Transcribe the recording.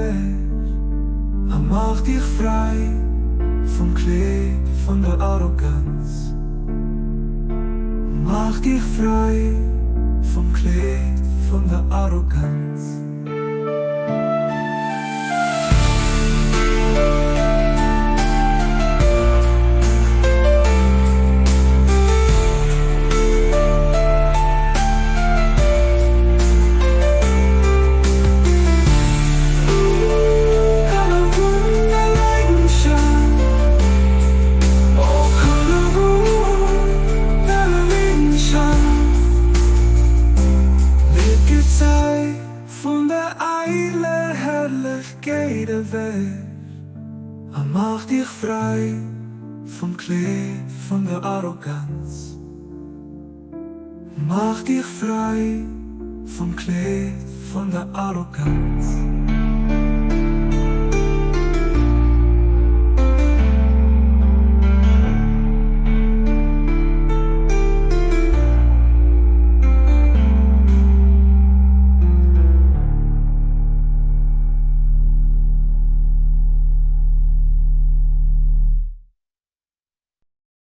Welt. Mach dich frei vom Kleid, von der Arroganz. Mach dich frei vom Kleid, von der Arroganz. Von der Eile Herrlichkeit der Welt. Mach dich frei vom Kleid, von der Arroganz. Mach dich frei vom Kleid, von der Arroganz.